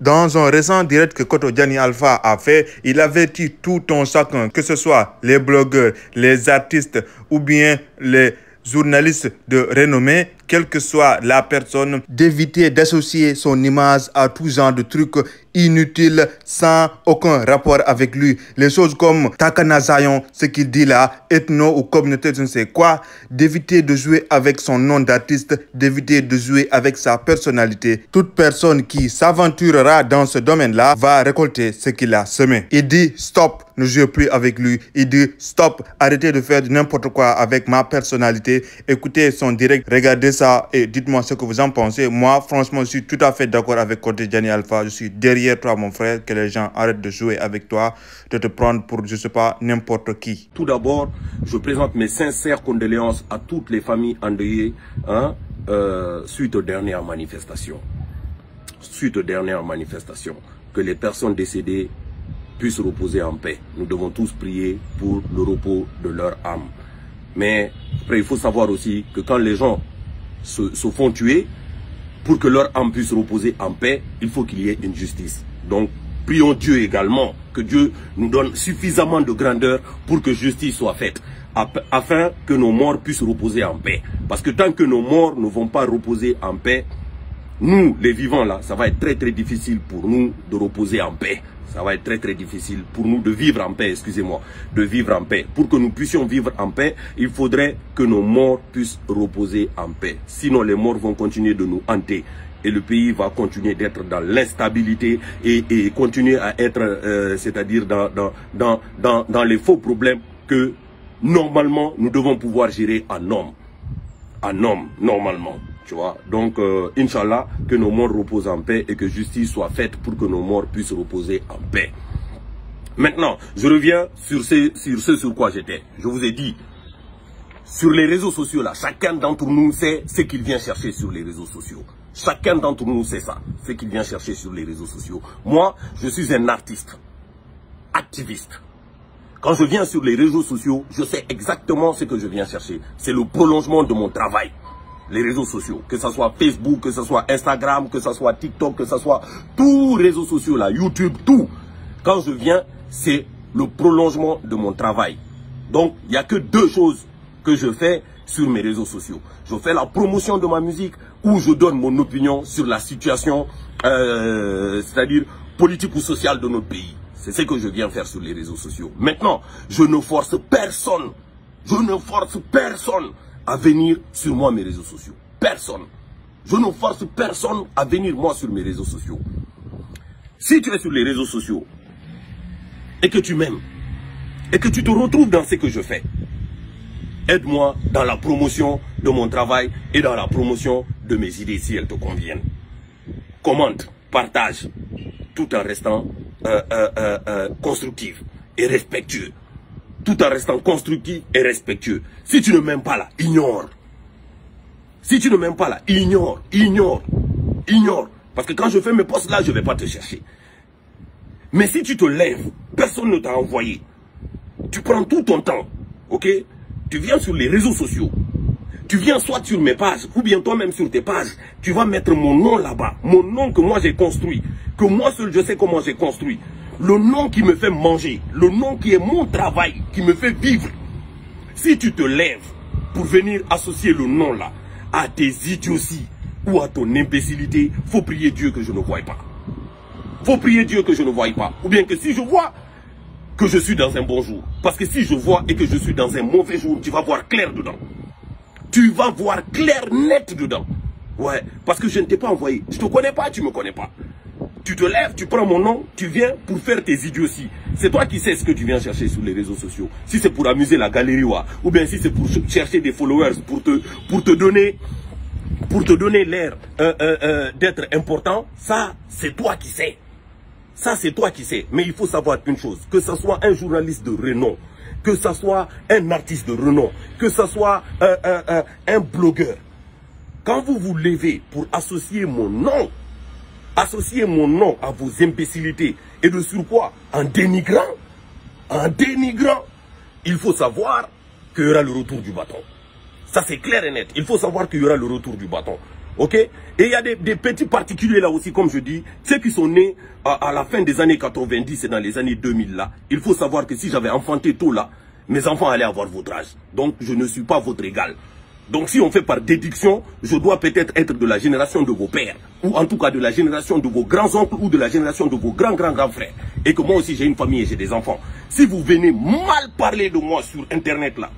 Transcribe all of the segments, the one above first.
Dans un récent direct que Koto Diani Alpha a fait, il avertit tout un chacun, que ce soit les blogueurs, les artistes ou bien les journalistes de renommée, quelle que soit la personne, d'éviter d'associer son image à tout genre de trucs inutiles sans aucun rapport avec lui. Les choses comme Takana Zion, ce qu'il dit là, ethno ou communauté, je ne sais quoi, d'éviter de jouer avec son nom d'artiste, d'éviter de jouer avec sa personnalité. Toute personne qui s'aventurera dans ce domaine-là va récolter ce qu'il a semé. Il dit stop, ne jouez plus avec lui. Il dit stop, arrêtez de faire n'importe quoi avec ma personnalité. Écoutez son direct, regardez ça et dites-moi ce que vous en pensez. Moi, franchement, je suis tout à fait d'accord avec Koto Diani Alpha. Je suis derrière toi, mon frère, que les gens arrêtent de jouer avec toi, de te prendre pour, je sais pas, n'importe qui. Tout d'abord, je présente mes sincères condoléances à toutes les familles endeuillées suite aux dernières manifestations. Suite aux dernières manifestations, que les personnes décédées puissent reposer en paix. Nous devons tous prier pour le repos de leur âme. Mais après, il faut savoir aussi que quand les gens se font tuer, pour que leur âme puisse reposer en paix, il faut qu'il y ait une justice. Donc, prions Dieu également, que Dieu nous donne suffisamment de grandeur pour que justice soit faite, afin que nos morts puissent reposer en paix. Parce que tant que nos morts ne vont pas reposer en paix, nous, les vivants là, ça va être très très difficile pour nous de reposer en paix. Ça va être très très difficile pour nous de vivre en paix, excusez-moi, de vivre en paix. Pour que nous puissions vivre en paix, il faudrait que nos morts puissent reposer en paix. Sinon, les morts vont continuer de nous hanter. Et le pays va continuer d'être dans l'instabilité et continuer à être, c'est-à-dire dans les faux problèmes que normalement nous devons pouvoir gérer en homme. En homme, normalement. Tu vois, donc, Inch'Allah, que nos morts reposent en paix et que justice soit faite pour que nos morts puissent reposer en paix. Maintenant, je reviens sur ce sur quoi j'étais. Je vous ai dit, sur les réseaux sociaux, là, chacun d'entre nous sait ce qu'il vient chercher sur les réseaux sociaux. Chacun d'entre nous sait ça, ce qu'il vient chercher sur les réseaux sociaux. Moi, je suis un artiste, activiste. Quand je viens sur les réseaux sociaux, je sais exactement ce que je viens chercher. C'est le prolongement de mon travail. Les réseaux sociaux, que ce soit Facebook, que ce soit Instagram, que ce soit TikTok, que ce soit tous les réseaux sociaux là, YouTube, tout. Quand je viens, c'est le prolongement de mon travail. Donc, il n'y a que deux choses que je fais sur mes réseaux sociaux. Je fais la promotion de ma musique ou je donne mon opinion sur la situation, c'est-à-dire politique ou sociale de notre pays. C'est ce que je viens faire sur les réseaux sociaux. Maintenant, je ne force personne. Je ne force personne à venir sur moi mes réseaux sociaux. Personne. Je ne force personne à venir moi sur mes réseaux sociaux. Si tu es sur les réseaux sociaux et que tu m'aimes et que tu te retrouves dans ce que je fais, aide-moi dans la promotion de mon travail et dans la promotion de mes idées si elles te conviennent. Commente, partage, tout en restant constructif et respectueux. Tout en restant constructif et respectueux. Si tu ne m'aimes pas là, ignore. Si tu ne m'aimes pas là, ignore. Parce que quand je fais mes posts là, je ne vais pas te chercher. Mais si tu te lèves, personne ne t'a envoyé. Tu prends tout ton temps, ok? Tu viens sur les réseaux sociaux. Tu viens soit sur mes pages, ou bien toi-même sur tes pages. Tu vas mettre mon nom là-bas. Mon nom que moi j'ai construit. Que moi seul je sais comment j'ai construit. Le nom qui me fait manger, le nom qui est mon travail, qui me fait vivre. Si tu te lèves pour venir associer le nom là à tes idioties ou à ton imbécilité, faut prier Dieu que je ne voie pas. Faut prier Dieu que je ne voie pas. Ou bien que si je vois que je suis dans un bon jour. Parce que si je vois et que je suis dans un mauvais jour, tu vas voir clair dedans. Tu vas voir clair, net dedans. Ouais, parce que je ne t'ai pas envoyé. Je ne te connais pas, tu ne me connais pas. Tu te lèves, tu prends mon nom, tu viens pour faire tes idioties. C'est toi qui sais ce que tu viens chercher sur les réseaux sociaux. Si c'est pour amuser la galerie, ou bien si c'est pour chercher des followers, pour te donner l'air d'être important, ça, c'est toi qui sais. Ça, c'est toi qui sais. Mais il faut savoir une chose, que ce soit un journaliste de renom, que ce soit un artiste de renom, que ce soit un blogueur. Quand vous vous levez pour associer mon nom à vos imbécilités et de surcroît en dénigrant, il faut savoir qu'il y aura le retour du bâton. Ça c'est clair et net. Il faut savoir qu'il y aura le retour du bâton. Ok? Et il y a des petits particuliers là aussi, comme je dis, ceux qui sont nés à la fin des années 90 et dans les années 2000 là. Il faut savoir que si j'avais enfanté tôt là, mes enfants allaient avoir votre âge. Donc je ne suis pas votre égal. Donc si on fait par déduction, je dois peut-être être de la génération de vos pères, ou en tout cas de la génération de vos grands-oncles, ou de la génération de vos grands frères. Et que moi aussi j'ai une famille et j'ai des enfants. Si vous venez mal parler de moi sur internet là,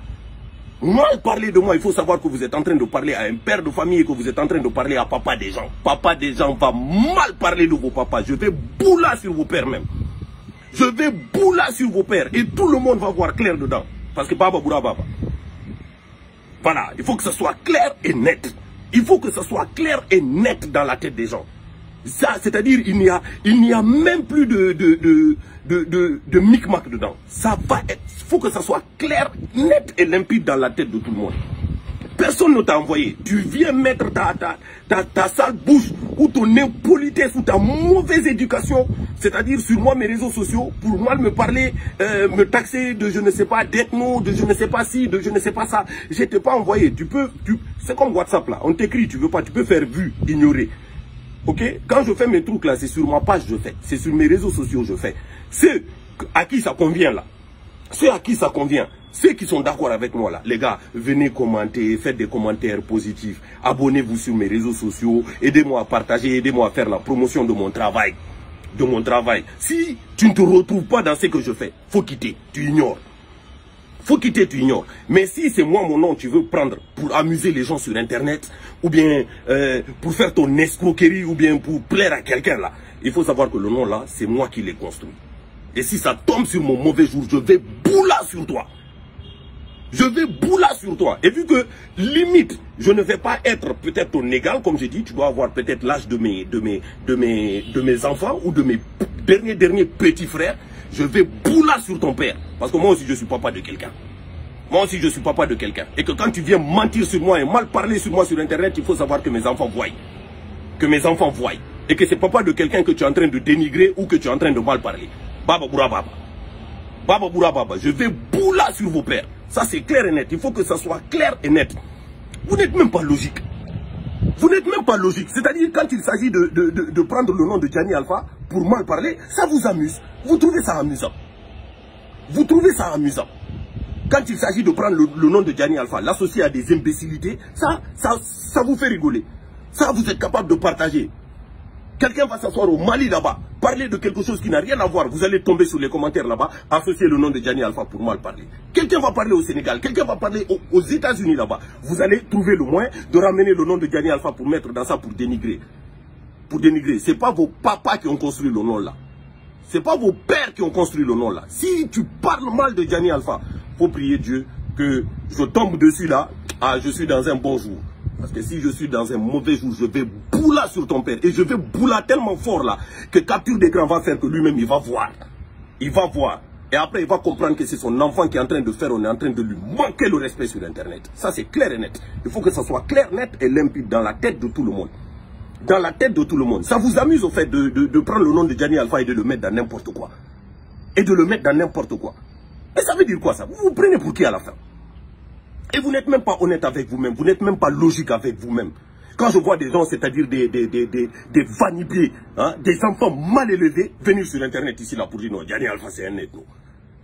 mal parler de moi, il faut savoir que vous êtes en train de parler à un père de famille et que vous êtes en train de parler à papa des gens. Papa des gens va mal parler de vos papas. Je vais boula sur vos pères même. Je vais boula sur vos pères et tout le monde va voir clair dedans. Parce que baba boula baba. Voilà, il faut que ce soit clair et net. Il faut que ce soit clair et net dans la tête des gens. Ça, c'est-à-dire, il n'y a même plus de micmac dedans. Ça va être, il faut que ça soit clair, net et limpide dans la tête de tout le monde. Personne ne t'a envoyé. Tu viens mettre ta sale bouche ou ton impolitesse ou ta mauvaise éducation, c'est-à-dire sur moi, mes réseaux sociaux, pour mal me parler, me taxer de je ne sais pas, d'ethno, de je ne sais pas si, de je ne sais pas ça. Je t'ai pas envoyé. C'est comme WhatsApp là. On t'écrit, tu veux pas, tu peux faire vu, ignorer. Ok? Quand je fais mes trucs là, c'est sur ma page je fais. C'est sur mes réseaux sociaux je fais. Ceux à qui ça convient là. Ceux à qui ça convient. Ceux qui sont d'accord avec moi là, les gars, venez commenter, faites des commentaires positifs, abonnez-vous sur mes réseaux sociaux, aidez-moi à partager, aidez-moi à faire la promotion de mon travail. Si tu ne te retrouves pas dans ce que je fais, faut quitter, tu ignores. Faut quitter, tu ignores. Mais si c'est moi mon nom, tu veux prendre pour amuser les gens sur internet, ou bien pour faire ton escroquerie, ou bien pour plaire à quelqu'un là, il faut savoir que le nom là, c'est moi qui l'ai construit. Et si ça tombe sur mon mauvais jour, je vais boula sur toi. Je vais boula sur toi. Et vu que, limite, je ne vais pas être peut-être ton égal, comme j'ai dit, tu dois avoir peut-être l'âge de mes enfants ou de mes derniers petits frères, je vais boula sur ton père. Parce que moi aussi, je suis papa de quelqu'un. Moi aussi, je suis papa de quelqu'un. Et que quand tu viens mentir sur moi et mal parler sur moi sur Internet, il faut savoir que mes enfants voient. Que mes enfants voient. Et que c'est papa de quelqu'un que tu es en train de dénigrer ou que tu es en train de mal parler. Baba boura baba. Baba boura baba. Je vais boula sur vos pères. Ça c'est clair et net. Il faut que ça soit clair et net. Vous n'êtes même pas logique. Vous n'êtes même pas logique. C'est-à-dire quand il s'agit de prendre le nom de Gianni Alpha pour mal parler, ça vous amuse. Vous trouvez ça amusant. Vous trouvez ça amusant. Quand il s'agit de prendre le nom de Gianni Alpha, l'associer à des imbécilités, ça vous fait rigoler. Ça vous êtes capable de partager. Quelqu'un va s'asseoir au Mali là-bas, parler de quelque chose qui n'a rien à voir. Vous allez tomber sur les commentaires là-bas, associer le nom de Gianni Alpha pour mal parler. Quelqu'un va parler au Sénégal, quelqu'un va parler aux États-Unis là-bas. Vous allez trouver le moyen de ramener le nom de Gianni Alpha pour mettre dans ça pour dénigrer. Pour dénigrer. Ce n'est pas vos papas qui ont construit le nom là. Ce n'est pas vos pères qui ont construit le nom là. Si tu parles mal de Gianni Alpha, il faut prier Dieu que je tombe dessus là. Ah, je suis dans un bon jour. Parce que si je suis dans un mauvais jour, je vais boula sur ton père. Et je vais boula tellement fort là, que capture d'écran va faire que lui-même, il va voir. Il va voir. Et après, il va comprendre que c'est son enfant qui est en train de faire, on est en train de lui manquer le respect sur Internet. Ça, c'est clair et net. Il faut que ça soit clair, net et limpide dans la tête de tout le monde. Dans la tête de tout le monde. Ça vous amuse au fait de prendre le nom de Gianni Alpha et de le mettre dans n'importe quoi. Et de le mettre dans n'importe quoi. Et ça veut dire quoi ça? Vous vous prenez pour qui à la fin? Et vous n'êtes même pas honnête avec vous-même, vous n'êtes même pas logique avec vous-même. Quand je vois des gens, c'est-à-dire des vanipiers, hein, des enfants mal élevés, venir sur Internet ici là pour dire non, Gianni Alpha c'est un ethno.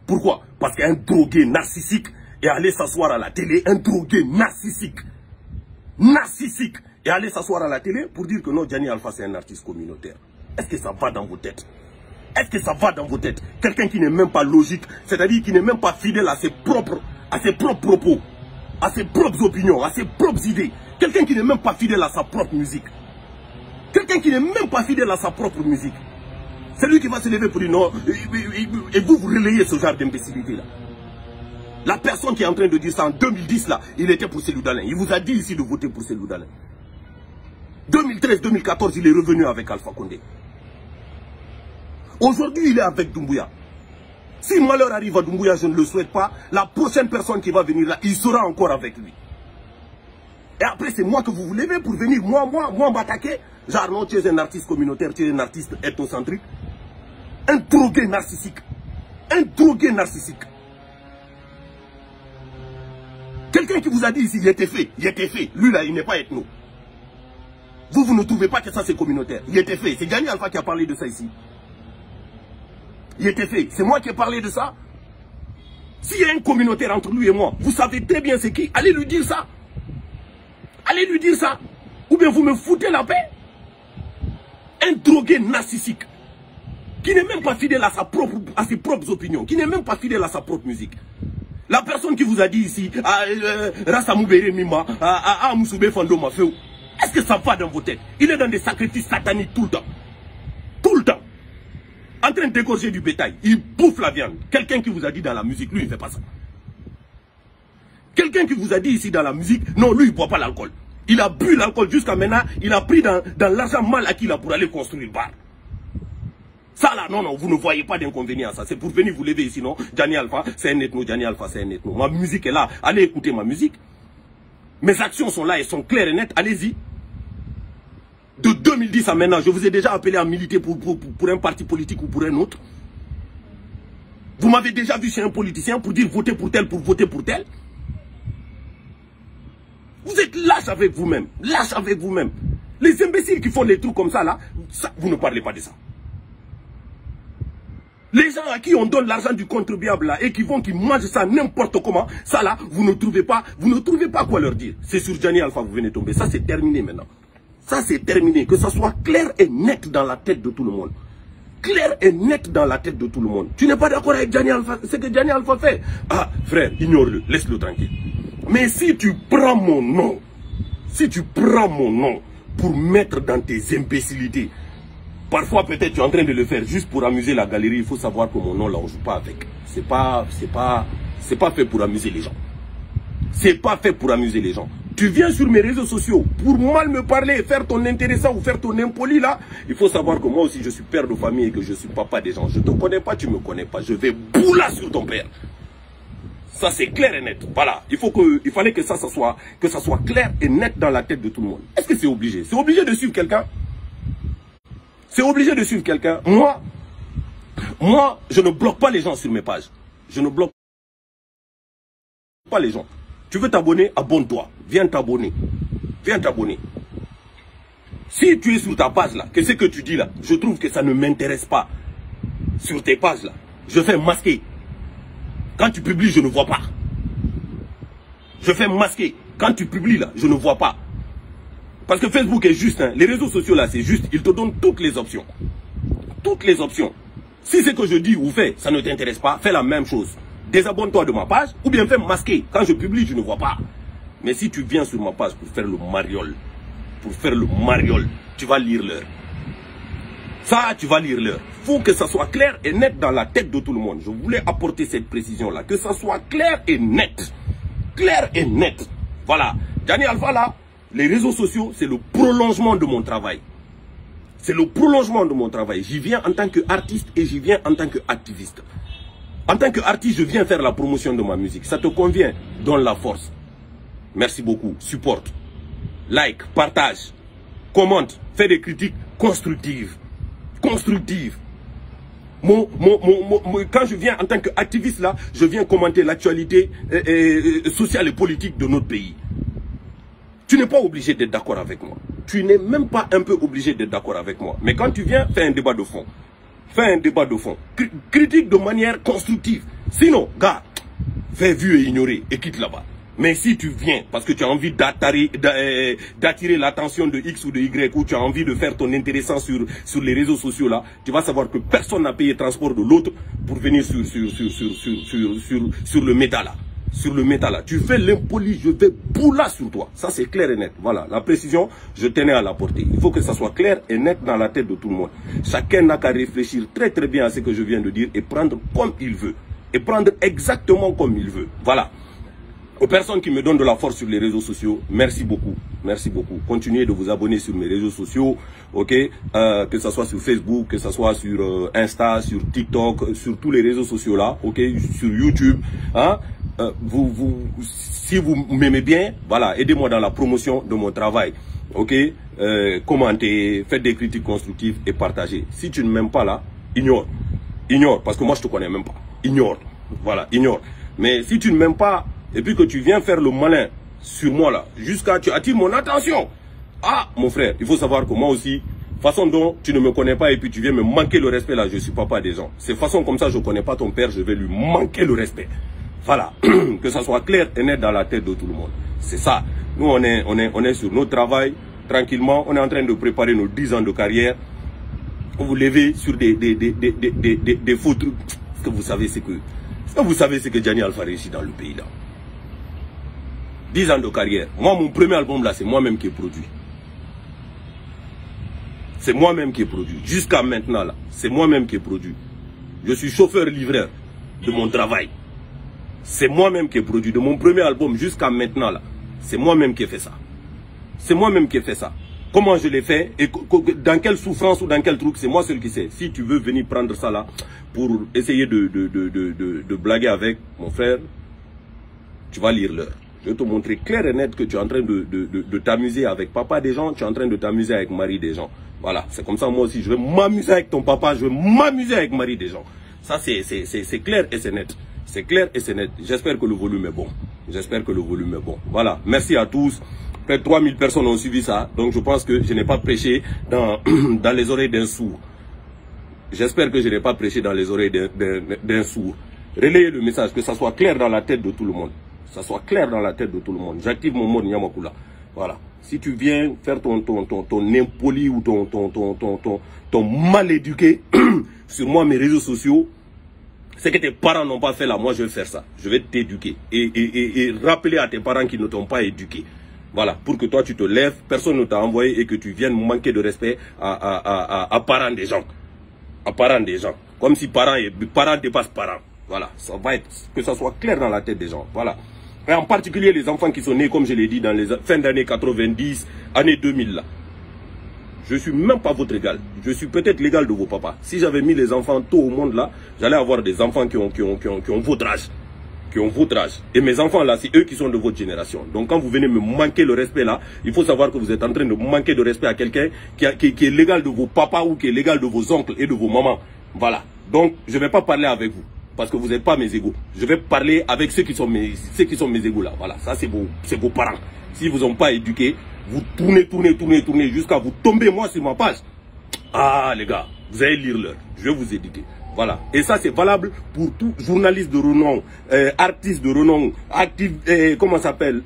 Pourquoi? Parce qu'un drogué narcissique est allé s'asseoir à la télé, un drogué narcissique, et aller s'asseoir à la télé pour dire que non, Gianni Alpha c'est un artiste communautaire. Est-ce que ça va dans vos têtes? Est-ce que ça va dans vos têtes? Quelqu'un qui n'est même pas logique, c'est-à-dire qui n'est même pas fidèle à ses propres propos, à ses propres opinions, à ses propres idées. Quelqu'un qui n'est même pas fidèle à sa propre musique. Quelqu'un qui n'est même pas fidèle à sa propre musique. C'est lui qui va se lever pour dire non. Et vous relayez ce genre d'imbécilité là. La personne qui est en train de dire ça en 2010 là, il était pour Cellou Dalein. Il vous a dit ici de voter pour Cellou Dalein. 2013-2014, il est revenu avec Alpha Condé. Aujourd'hui, il est avec Doumbouya. Si malheur arrive à Doumbouya, je ne le souhaite pas, la prochaine personne qui va venir là, il sera encore avec lui. Et après, c'est moi que vous vous levez pour venir, moi m'attaquer. Genre, non, tu es un artiste communautaire, tu es un artiste ethnocentrique. Un drogué narcissique. Un drogué narcissique. Quelqu'un qui vous a dit ici, il était fait. Lui là, il n'est pas ethno. Vous ne trouvez pas que ça c'est communautaire? Il était fait. C'est Diani Alpha qui a parlé de ça ici. Il était fait. C'est moi qui ai parlé de ça. S'il y a un communautaire entre lui et moi, vous savez très bien c'est qui. Allez lui dire ça. Allez lui dire ça. Ou bien vous me foutez la paix. Un drogué narcissique qui n'est même pas fidèle à ses propres opinions, qui n'est même pas fidèle à sa propre musique. La personne qui vous a dit ici, Rassamoubere Mima, Moussoube Fandoma Feu, est-ce que ça va dans vos têtes? Il est dans des sacrifices sataniques tout le temps. Tout le temps. En train d'égorger du bétail. Il bouffe la viande. Quelqu'un qui vous a dit dans la musique, lui, il ne fait pas ça. Quelqu'un qui vous a dit ici dans la musique, non, lui, il ne boit pas l'alcool. Il a bu l'alcool jusqu'à maintenant, il a pris dans l'argent mal acquis là pour aller construire le bar. Ça là, non, non, vous ne voyez pas d'inconvénient à ça. C'est pour venir vous lever ici, non? Diani Alpha, c'est un ethno, Diani Alpha, c'est un ethno. Ma musique est là, allez écouter ma musique. Mes actions sont là, elles sont claires et nettes, allez-y. De 2010 à maintenant, je vous ai déjà appelé à militer pour un parti politique ou pour un autre. Vous m'avez déjà vu chez un politicien pour dire votez pour tel, pour voter pour tel. Vous êtes lâche avec vous-même. Lâche avec vous-même. Les imbéciles qui font des trucs comme ça, là, ça, vous ne parlez pas de ça. Les gens à qui on donne l'argent du contribuable là et qui mangent ça n'importe comment, ça là, vous ne trouvez pas quoi leur dire. C'est sur Diani Alpha vous venez tomber. Ça c'est terminé maintenant. Ça c'est terminé. Que ça soit clair et net dans la tête de tout le monde. Clair et net dans la tête de tout le monde. Tu n'es pas d'accord avec Diani Alpha, ce que Diani Alpha fait. Ah frère, ignore-le, laisse-le tranquille. Mais si tu prends mon nom, pour mettre dans tes imbécilités, parfois peut-être tu es en train de le faire juste pour amuser la galerie, il faut savoir que mon nom là on joue pas avec. C'est pas fait pour amuser les gens. C'est pas fait pour amuser les gens. Tu viens sur mes réseaux sociaux pour mal me parler, faire ton intéressant ou faire ton impoli là, il faut savoir que moi aussi je suis père de famille et que je suis papa des gens. Je te connais pas, tu me connais pas, je vais boula sur ton père. Ça c'est clair et net. Voilà. Il fallait que ça soit clair et net dans la tête de tout le monde. Est-ce que c'est obligé? C'est obligé de suivre quelqu'un? C'est obligé de suivre quelqu'un? Moi, je ne bloque pas les gens sur mes pages. Je ne bloque pas les gens. Tu veux t'abonner? Abonne-toi. Viens t'abonner. Viens t'abonner. Si tu es sur ta page là, que ce que tu dis là, je trouve que ça ne m'intéresse pas. Sur tes pages là, je fais masquer. Quand tu publies, je ne vois pas. Je fais masquer. Quand tu publies là, je ne vois pas. Parce que Facebook est juste, hein. Les réseaux sociaux là, c'est juste. Ils te donnent toutes les options. Toutes les options. Si ce que je dis ou fais, ça ne t'intéresse pas, fais la même chose. Désabonne-toi de ma page ou bien fais masquer. Quand je publie, je ne vois pas. Mais si tu viens sur ma page pour faire le mariole, tu vas lire l'heure. Ça, tu vas lire l'heure. Il faut que ça soit clair et net dans la tête de tout le monde. Je voulais apporter cette précision-là. Que ça soit clair et net. Clair et net. Voilà. Diani Alpha, là, les réseaux sociaux, c'est le prolongement de mon travail. C'est le prolongement de mon travail. J'y viens en tant qu'artiste et j'y viens en tant qu'activiste. En tant qu'artiste, je viens faire la promotion de ma musique. Ça te convient? Donne la force. Merci beaucoup. Supporte. Like, partage, commente, fais des critiques constructives. Constructive. Quand je viens en tant qu'activiste là, je viens commenter l'actualité sociale et politique de notre pays. Tu n'es pas obligé d'être d'accord avec moi. Tu n'es même pas un peu obligé d'être d'accord avec moi. Mais quand tu viens, fais un débat de fond. Fais un débat de fond. Critique de manière constructive. Sinon, gars, fais vu et ignorer et quitte là-bas. Mais si tu viens parce que tu as envie d'attirer l'attention de X ou de Y, ou tu as envie de faire ton intéressant sur les réseaux sociaux là, tu vas savoir que personne n'a payé le transport de l'autre pour venir sur le métal là. Sur le métal là. Tu fais l'impoli, je vais boula sur toi. Ça c'est clair et net. Voilà, la précision, je tenais à l'apporter. Il faut que ça soit clair et net dans la tête de tout le monde. Chacun n'a qu'à réfléchir très très bien à ce que je viens de dire et prendre comme il veut. Et prendre exactement comme il veut. Voilà. Aux personnes qui me donnent de la force sur les réseaux sociaux, merci beaucoup. Merci beaucoup. Continuez de vous abonner sur mes réseaux sociaux, ok, que ce soit sur Facebook, que ce soit sur Insta, sur TikTok, sur tous les réseaux sociaux là, ok, sur YouTube. Hein, si vous m'aimez bien, voilà, aidez-moi dans la promotion de mon travail, ok. Commentez, faites des critiques constructives et partagez. Si tu ne m'aimes pas là, ignore, parce que moi je te connais même pas. Ignore, voilà, ignore. Mais si tu ne m'aimes pas et puis que tu viens faire le malin sur moi là, jusqu'à tu attires mon attention. Ah, mon frère, il faut savoir que moi aussi, façon dont tu ne me connais pas et puis tu viens me manquer le respect là, je suis papa des gens. C'est façon comme ça, je ne connais pas ton père, je vais lui manquer le respect. Voilà, que ça soit clair et net dans la tête de tout le monde. C'est ça. Nous, on est sur notre travail, tranquillement, on est en train de préparer nos 10 ans de carrière. Vous levez sur des faux trucs. Ce que vous savez, c'est que Gianni Alpha réussit dans le pays là. 10 ans de carrière. Moi, mon premier album là, c'est moi-même qui ai produit. C'est moi-même qui ai produit. Jusqu'à maintenant là, c'est moi-même qui ai produit. Je suis chauffeur-livreur de mon travail. C'est moi-même qui ai produit. De mon premier album jusqu'à maintenant là, c'est moi-même qui ai fait ça. C'est moi-même qui ai fait ça. Comment je l'ai fait et dans quelle souffrance ou dans quel truc, c'est moi seul qui sais. Si tu veux venir prendre ça là pour essayer de blaguer avec mon frère, tu vas lire l'heure. Je vais te montrer clair et net que tu es en train de t'amuser avec papa des gens, tu es en train de t'amuser avec mari des gens. Voilà, c'est comme ça moi aussi, je vais m'amuser avec ton papa, je vais m'amuser avec mari des gens. Ça c'est clair et c'est net. C'est clair et c'est net. J'espère que le volume est bon. J'espère que le volume est bon. Voilà, merci à tous. Près de 3000 personnes ont suivi ça. Donc je pense que je n'ai pas prêché dans les oreilles d'un sourd. J'espère que je n'ai pas prêché dans les oreilles d'un sourd. Relayez le message, que ça soit clair dans la tête de tout le monde. Ça soit clair dans la tête de tout le monde. J'active mon mode Nyamakula. Voilà. Si tu viens faire ton impoli ou ton mal éduqué sur moi, mes réseaux sociaux, c'est que tes parents n'ont pas fait là. Moi, je vais faire ça. Je vais t'éduquer. Et rappeler à tes parents qui ne t'ont pas éduqué. Voilà. Pour que toi, tu te lèves, personne ne t'a envoyé et que tu viennes manquer de respect à parents des gens. À parents des gens. Comme si parents dépassent parents. Voilà. Ça va être, que ça soit clair dans la tête des gens. Voilà. Et en particulier les enfants qui sont nés, comme je l'ai dit, dans les fins d'années 90, années 2000 là. Je suis même pas votre égal. Je suis peut-être l'égal de vos papas. Si j'avais mis les enfants tôt au monde là, j'allais avoir des enfants qui ont votre âge. Qui ont votre âge. Et mes enfants là, c'est eux qui sont de votre génération. Donc quand vous venez me manquer le respect là, il faut savoir que vous êtes en train de manquer de respect à quelqu'un qui est l'égal de vos papas ou qui est l'égal de vos oncles et de vos mamans. Voilà. Donc je ne vais pas parler avec vous. Parce que vous n'êtes pas mes égaux. Je vais parler avec ceux qui sont mes égaux là. Voilà, ça c'est vos parents. Si vous n'ont pas éduqué, vous tournez jusqu'à vous tomber moi sur ma page. Ah les gars, vous allez lire l'heure. Je vais vous éduquer. Voilà. Et ça c'est valable pour tout journaliste de renom, artiste de renom, comment ça s'appelle,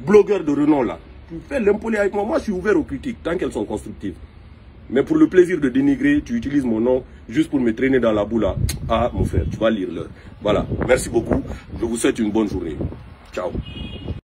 blogueur de renom là. Tu fais l'impoli avec moi. Moi je suis ouvert aux critiques tant qu'elles sont constructives. Mais pour le plaisir de dénigrer, tu utilises mon nom juste pour me traîner dans la boue là. Ah mon frère, tu vas lire l'heure. Voilà, merci beaucoup. Je vous souhaite une bonne journée. Ciao.